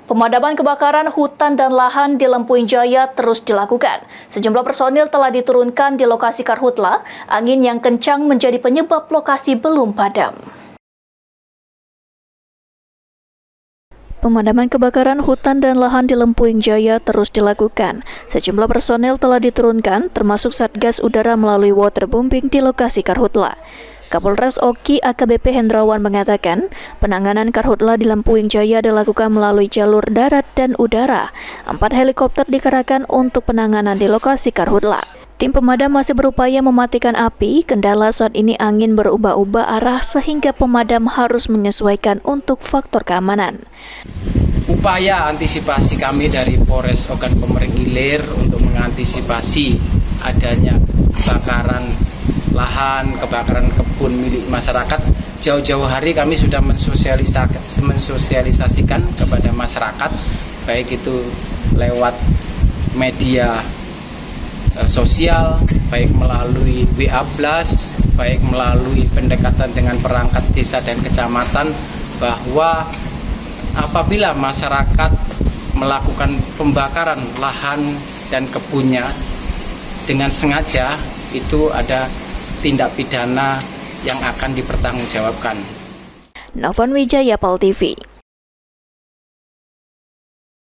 Pemadaman kebakaran hutan dan lahan di Lempuing Jaya terus dilakukan. Sejumlah personil telah diturunkan di lokasi karhutla. Angin yang kencang menjadi penyebab lokasi belum padam. Pemadaman kebakaran hutan dan lahan di Lempuing Jaya terus dilakukan. Sejumlah personil telah diturunkan, termasuk Satgas Udara melalui waterbombing di lokasi karhutla. Kapolres Oki AKBP Hendrawan mengatakan, penanganan karhutla di Lempuing Jaya dilakukan melalui jalur darat dan udara. 4 helikopter dikerahkan untuk penanganan di lokasi karhutla. Tim pemadam masih berupaya mematikan api, kendala saat ini angin berubah-ubah arah sehingga pemadam harus menyesuaikan untuk faktor keamanan. Upaya antisipasi kami dari Polres Ogan Komering Ilir untuk mengantisipasi adanya kebakaran lahan, kebakaran kebun milik masyarakat, jauh-jauh hari kami sudah mensosialisasikan kepada masyarakat, baik itu lewat media sosial, baik melalui WA Blast, baik melalui pendekatan dengan perangkat desa dan kecamatan, bahwa apabila masyarakat melakukan pembakaran lahan dan kebunnya dengan sengaja, itu ada tindak pidana yang akan dipertanggungjawabkan. Novan Wijaya, PAL TV.